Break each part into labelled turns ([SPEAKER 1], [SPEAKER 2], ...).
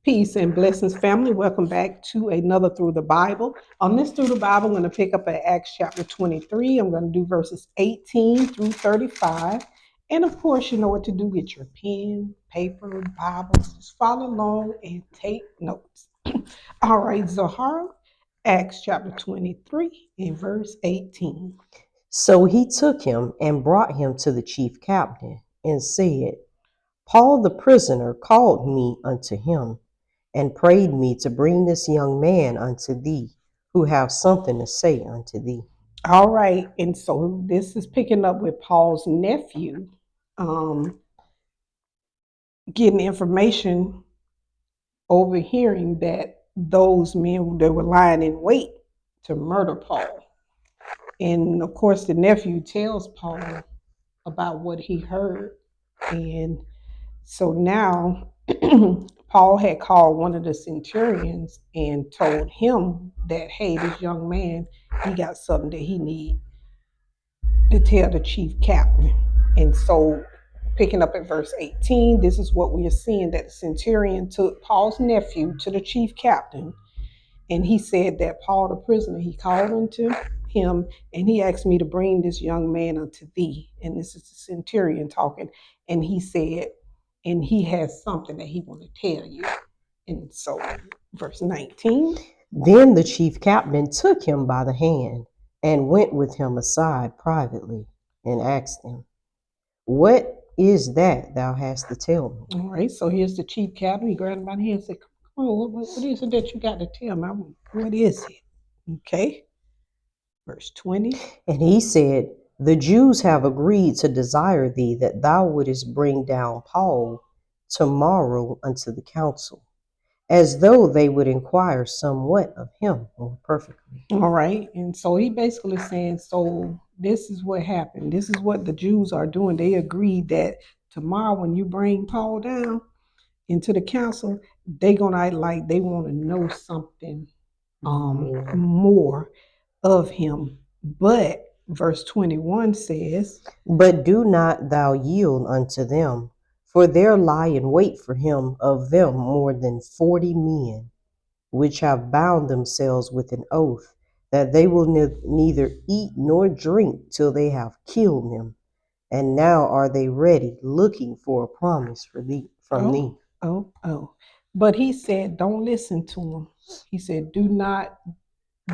[SPEAKER 1] Peace and blessings, family. Welcome back to another Through the Bible. On this Through the Bible, I'm going to pick up at Acts chapter 23. I'm going to do verses 18 through 35. And of course, you know what to do. Get your pen, paper, Bibles. Just follow along and take notes. All right, Zahara, Acts chapter 23 and verse 18.
[SPEAKER 2] So he took him and brought him to the chief captain and said, Paul the prisoner called me unto him and prayed me to bring this young man unto thee, who have something to say unto thee.
[SPEAKER 1] All right, and so this is picking up with Paul's nephew getting information, overhearing that those men that were lying in wait to murder Paul. And of course, the nephew tells Paul about what he heard. And so now Paul had called one of the centurions and told him that, hey, this young man, he got something that he need to tell the chief captain. And so picking up at verse 18, this is what we are seeing, that the centurion took Paul's nephew to the chief captain. And he said that Paul the prisoner, he called unto him and he asked me to bring this young man unto thee. And this is the centurion talking. And he said, and he has something that he want to tell you. And so verse 19.
[SPEAKER 2] Then the chief captain took him by the hand and went with him aside privately and asked him, What is that thou hast to tell me?
[SPEAKER 1] All right, so here's the chief captain. He grabbed him by the hand and said, come on, what is it that you got to tell me? What is it? Okay. Verse 20.
[SPEAKER 2] And he said, The Jews have agreed to desire thee that thou wouldest bring down Paul tomorrow unto the council, as though they would inquire somewhat of him more perfectly.
[SPEAKER 1] All right. And so he basically saying, so this is what happened. This is what the Jews are doing. They agreed that tomorrow when you bring Paul down into the council, they gonna act like they want to know something more of him. But verse 21 says,
[SPEAKER 2] But do not thou yield unto them, for there lie in wait for him of them more than 40 men, which have bound themselves with an oath, that they will neither eat nor drink till they have killed him. And now are they ready, looking for a promise from thee.
[SPEAKER 1] Oh. But he said, don't listen to them. He said, do not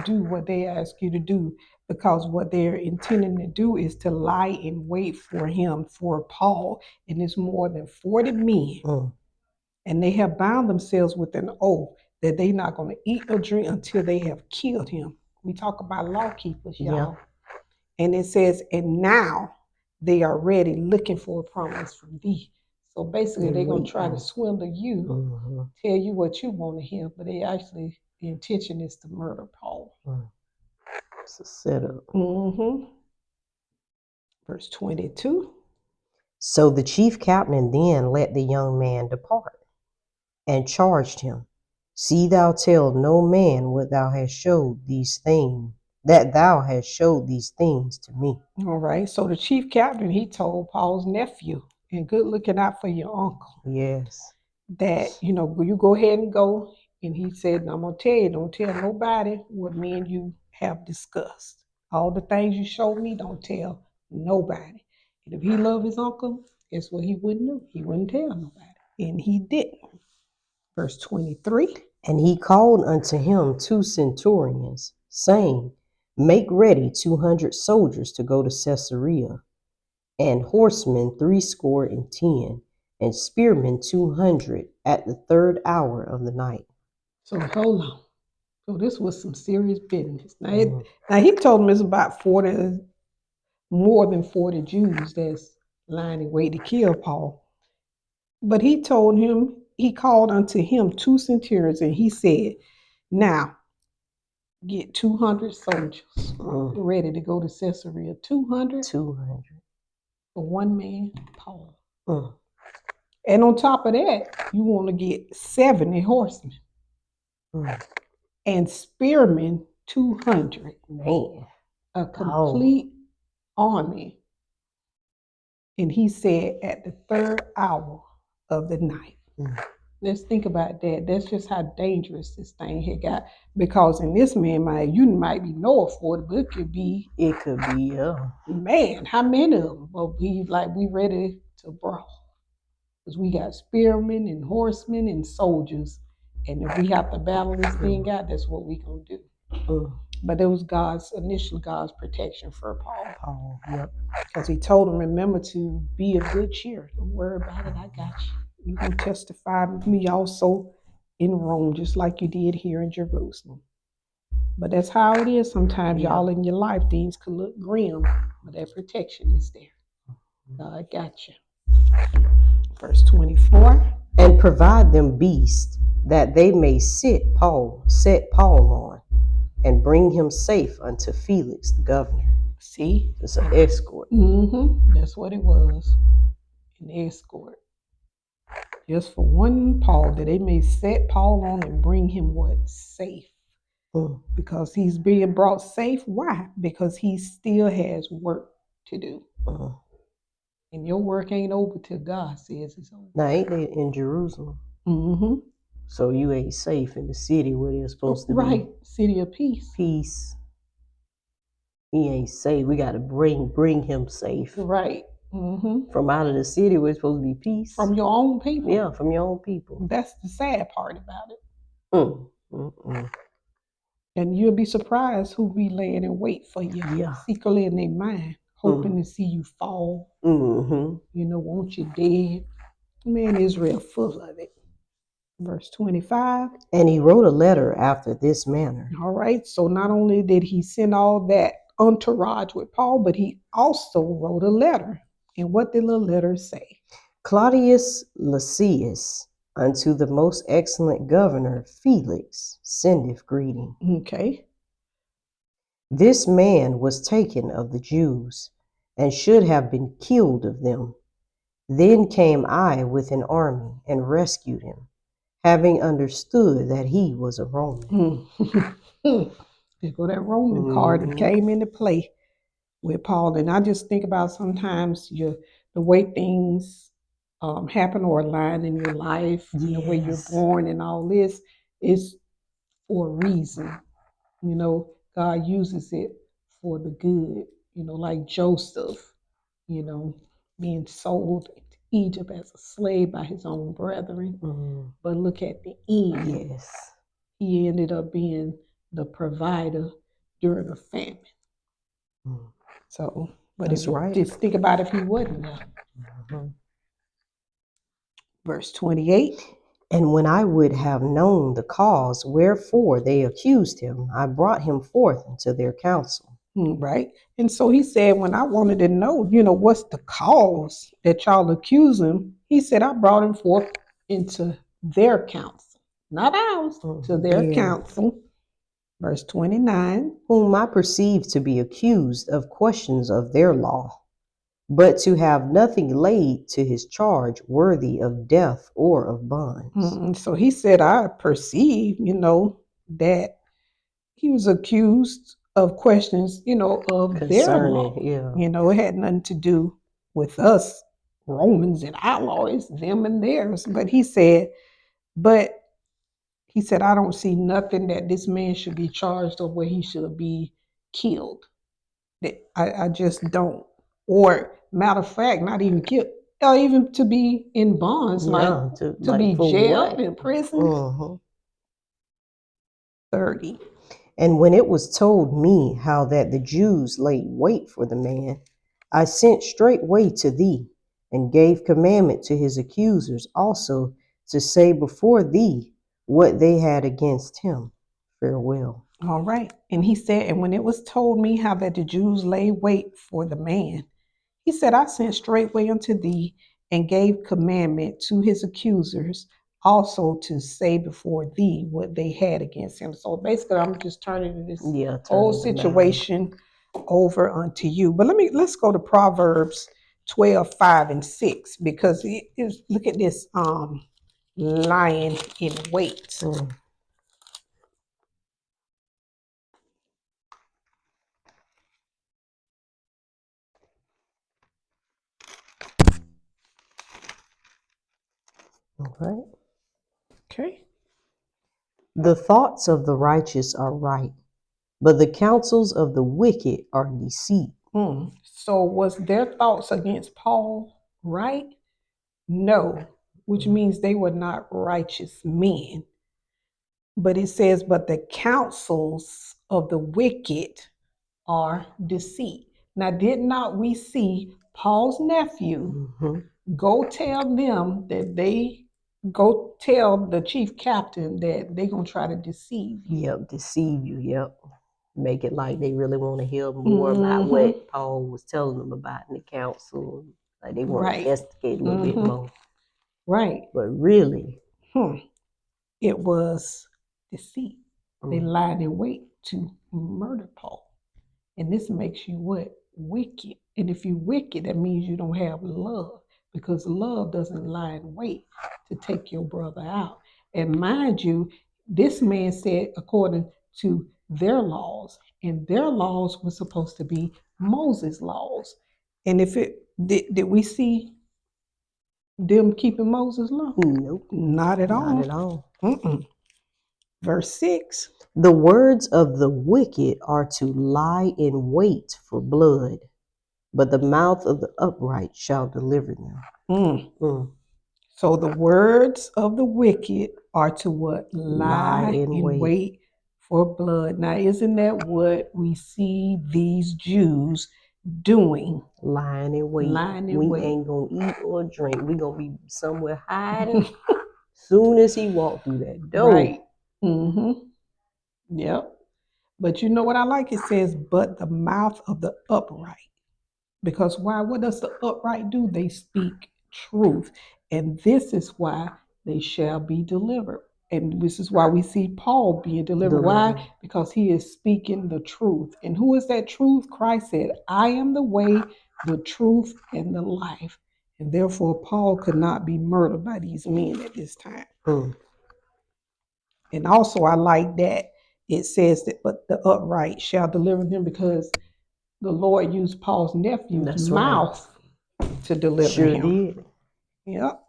[SPEAKER 1] do what they ask you to do, because what they're intending to do is to lie in wait for him, for Paul, and it's more than 40 men. And they have bound themselves with an oath that they're not going to eat or drink until they have killed him. We talk about law keepers, y'all. Yeah. And it says, and now they are ready, looking for a promise from thee. So basically, they're going to try to swindle you, tell you what you want to hear, but the intention is to murder Paul.
[SPEAKER 2] It's a setup.
[SPEAKER 1] Verse 22.
[SPEAKER 2] So the chief captain then let the young man depart and charged him, See thou tell no man what thou hast showed these things, that thou hast showed these things to me.
[SPEAKER 1] All right. So the chief captain, he told Paul's nephew, and good looking out for your uncle.
[SPEAKER 2] Yes.
[SPEAKER 1] That, you go ahead and go. And he said, I'm going to tell you, don't tell nobody what me and you have discussed. All the things you showed me, don't tell nobody. And if he loved his uncle, guess what he wouldn't do? He wouldn't tell nobody. And he didn't. Verse 23.
[SPEAKER 2] And he called unto him 2 centurions, saying, Make ready 200 soldiers to go to Caesarea, and horsemen 70, and spearmen 200 at the 3rd hour of the night.
[SPEAKER 1] So hold on. So this was some serious business. Now he told him it's about 40, more than 40 Jews that's lying in wait to kill Paul. But he told him, he called unto him 2 centurions, and he said, now get 200 soldiers ready to go to Caesarea. 200 for one man, Paul. And on top of that, you want to get 70 horsemen and spearmen 200.
[SPEAKER 2] Man.
[SPEAKER 1] A complete army. And he said at the 3rd hour of the night. Let's think about that. That's just how dangerous this thing had got. Because in this man mind, you might be Noah for it, but it could be, man, how many of them? But we ready to brawl. Because we got spearmen and horsemen and soldiers. And if we have to battle this thing out, that's what we gonna do. But it was God's protection for Paul.
[SPEAKER 2] Yep.
[SPEAKER 1] Because he told him, remember to be of good cheer. Don't worry about it, I got you. You can testify with me also in Rome, just like you did here in Jerusalem. But that's how it is sometimes, y'all, in your life. Things could look grim, but that protection is there. God got you. Verse 24.
[SPEAKER 2] And provide them beasts that they may set Paul on, and bring him safe unto Felix the governor.
[SPEAKER 1] See?
[SPEAKER 2] It's an escort.
[SPEAKER 1] That's what it was. An escort. Just for one Paul, that they may set Paul on and bring him what? Safe. Because he's being brought safe. Why? Because he still has work to do. And your work ain't over till God says it's over.
[SPEAKER 2] Now, ain't they in Jerusalem? So you ain't safe in the city where they're supposed to be.
[SPEAKER 1] Right, city of peace.
[SPEAKER 2] Peace. He ain't safe. We got to bring him safe.
[SPEAKER 1] Right.
[SPEAKER 2] From out of the city where it's supposed to be peace.
[SPEAKER 1] From your own people.
[SPEAKER 2] Yeah, from your own people.
[SPEAKER 1] That's the sad part about it. And you'll be surprised who be laying in wait for you. Secretly in their mind, hoping to see you fall. Want you dead. Man, Israel full of it. Verse 25.
[SPEAKER 2] And he wrote a letter after this manner.
[SPEAKER 1] All right. So not only did he send all that entourage with Paul, but he also wrote a letter. And what did the letter say?
[SPEAKER 2] Claudius Lysias, unto the most excellent governor Felix, sendeth greeting.
[SPEAKER 1] Okay.
[SPEAKER 2] This man was taken of the Jews, and should have been killed of them. Then came I with an army, and rescued him, having understood that he was a Roman.
[SPEAKER 1] There go that Roman card that came into play with Paul. And I just think about sometimes the way things happen or align in your life, the way you're born and all this is for a reason. God uses it for the good. Like Joseph, being sold into Egypt as a slave by his own brethren. But look at the end. He ended up being the provider during a famine. So, but
[SPEAKER 2] That's right.
[SPEAKER 1] Just think about if he wasn't there. Verse 28.
[SPEAKER 2] And when I would have known the cause wherefore they accused him, I brought him forth into their council.
[SPEAKER 1] Right. And so he said, when I wanted to know, what's the cause that y'all accuse him, he said, I brought him forth into their council, not ours, to their council. Verse 29.
[SPEAKER 2] Whom I perceived to be accused of questions of their law, but to have nothing laid to his charge worthy of death or of bonds.
[SPEAKER 1] So he said, I perceive, that he was accused of questions, of their law. It had nothing to do with us Romans and our law. It's them and theirs. But he said, I don't see nothing that this man should be charged or where he should be killed. I just don't. Or matter of fact, not even killed, or even to be in bonds, to be jailed in prison. 30.
[SPEAKER 2] And when it was told me how that the Jews laid wait for the man, I sent straightway to thee, and gave commandment to his accusers also to say before thee what they had against him. Farewell.
[SPEAKER 1] All right. And he said, and when it was told me how that the Jews lay wait for the man, he said, I sent straightway unto thee, and gave commandment to his accusers also to say before thee what they had against him. So basically, I'm just turning this whole situation over unto you. But let's go to Proverbs 12, 5 and 6, because look at this lying in wait.
[SPEAKER 2] All right.
[SPEAKER 1] Okay.
[SPEAKER 2] The thoughts of the righteous are right, but the counsels of the wicked are deceit.
[SPEAKER 1] So was their thoughts against Paul right? No, which means they were not righteous men. But it says, but the counsels of the wicked are deceit. Now, did not we see Paul's nephew go tell them that they go tell the chief captain that they're gonna try to deceive you?
[SPEAKER 2] Yep, deceive you. Yep. Make it like they really want to hear more about what Paul was telling them about in the council. Like they want to
[SPEAKER 1] Right.
[SPEAKER 2] investigate a little bit more.
[SPEAKER 1] Right.
[SPEAKER 2] But really,
[SPEAKER 1] It was deceit. They lied in wait to murder Paul. And this makes you what? Wicked. And if you're wicked, that means you don't have love, because love doesn't lie in wait to take your brother out. And mind you, this man said according to their laws, and their laws were supposed to be Moses' laws. And if it did we see them keeping Moses' law?
[SPEAKER 2] nope,
[SPEAKER 1] Not at all.
[SPEAKER 2] not at all.
[SPEAKER 1] Verse 6.
[SPEAKER 2] The words of the wicked are to lie in wait for blood, but the mouth of the upright shall deliver them.
[SPEAKER 1] So the words of the wicked are to what? Lie in wait for blood. Now, isn't that what we see these Jews doing?
[SPEAKER 2] Lying in wait.
[SPEAKER 1] Lying in
[SPEAKER 2] we
[SPEAKER 1] wait.
[SPEAKER 2] Ain't gonna eat or drink. We gonna be somewhere hiding. Soon as he walked through that door.
[SPEAKER 1] Right. Yep. But you know what I like? It says, but the mouth of the upright. Because why? What does the upright do? They speak truth. And this is why they shall be delivered. And this is why we see Paul being delivered. Why? Because he is speaking the truth. And who is that truth? Christ said, I am the way, the truth, and the life. And therefore, Paul could not be murdered by these men at this time. And also, I like that it says that, but the upright shall deliver them, because the Lord used Paul's nephew's mouth to deliver him.
[SPEAKER 2] Did.
[SPEAKER 1] Yep.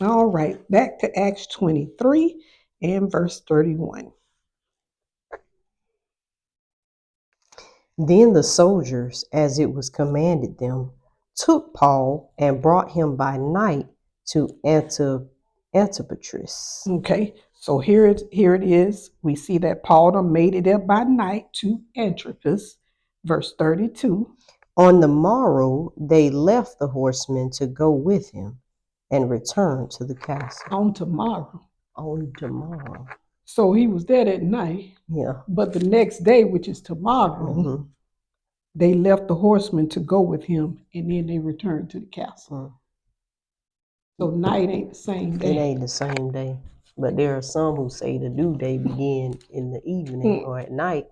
[SPEAKER 1] All right. Back to Acts 23 and verse 31.
[SPEAKER 2] Then the soldiers, as it was commanded them, took Paul and brought him by night to Antipatris.
[SPEAKER 1] Okay. So here it is. We see that Paul done made it up by night to Antipatris. Verse 32.
[SPEAKER 2] On the morrow, they left the horsemen to go with him and returned to the castle.
[SPEAKER 1] On tomorrow.
[SPEAKER 2] So
[SPEAKER 1] he was there that night.
[SPEAKER 2] Yeah.
[SPEAKER 1] But the next day, which is tomorrow, they left the horsemen to go with him, and then they returned to the castle. So night ain't the same day.
[SPEAKER 2] It ain't the same day. But there are some who say the due day began in the evening or at night.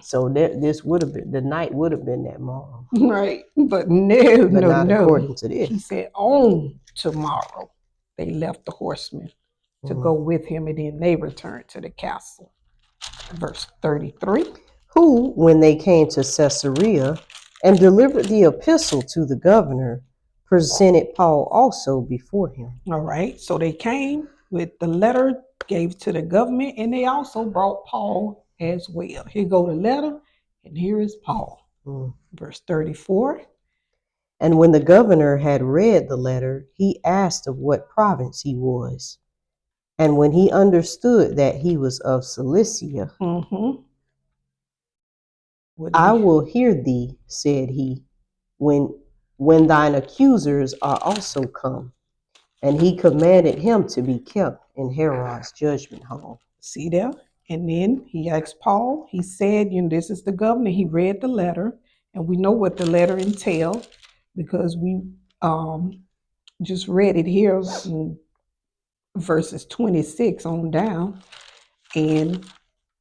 [SPEAKER 2] So this would have been, the night would have been that morrow.
[SPEAKER 1] Right. But no.
[SPEAKER 2] Not according to this.
[SPEAKER 1] He said on tomorrow they left the horsemen to go with him, and then they returned to the castle. Verse 33.
[SPEAKER 2] Who, when they came to Caesarea and delivered the epistle to the governor, presented Paul also before him.
[SPEAKER 1] All right. So they came with the letter, gave to the government, and they also brought Paul as well. Here go the letter, and here is Paul. Verse 34.
[SPEAKER 2] And when the governor had read the letter, he asked of what province he was. And when he understood that he was of Cilicia, I will hear thee, said he, when thine accusers are also come. And he commanded him to be kept in Herod's judgment hall.
[SPEAKER 1] See there? And then he asked Paul, he said, this is the governor. He read the letter, and we know what the letter entailed because we just read it here in verses 26 on down. And it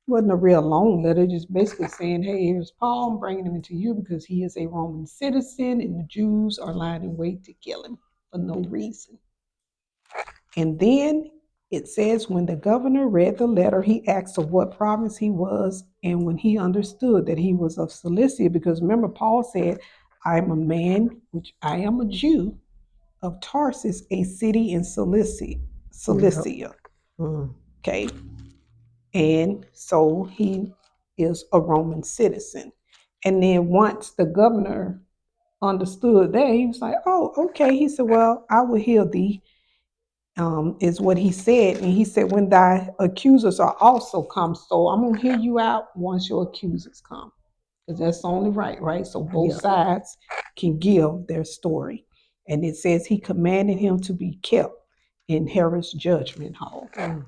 [SPEAKER 1] wasn't a real long letter, just basically saying, hey, here's Paul, I'm bringing him into you because he is a Roman citizen, and the Jews are lying in wait to kill him for no reason. And then it says, when the governor read the letter, he asked of what province he was. And when he understood that he was of Cilicia, because remember, Paul said, I am a man, which I am a Jew, of Tarsus, a city in Cilicia.
[SPEAKER 2] Mm.
[SPEAKER 1] Okay. And so he is a Roman citizen. And then once the governor understood that, he was like, oh, okay. He said, well, I will heal thee, is what he said. And he said, when thy accusers are also come, so I'm going to hear you out once your accusers come. Because that's only right, right? So both
[SPEAKER 2] Yeah.
[SPEAKER 1] sides can give their story. And it says he commanded him to be kept in Herod's judgment hall.
[SPEAKER 2] Mm.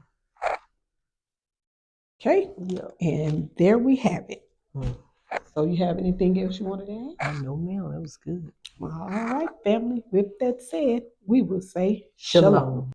[SPEAKER 1] Okay?
[SPEAKER 2] Yeah.
[SPEAKER 1] And there we have it.
[SPEAKER 2] Mm.
[SPEAKER 1] So you have anything else you wanted to add?
[SPEAKER 2] No, ma'am, that was good.
[SPEAKER 1] All right, family. With that said, we will say
[SPEAKER 2] Shalom.
[SPEAKER 1] shalom.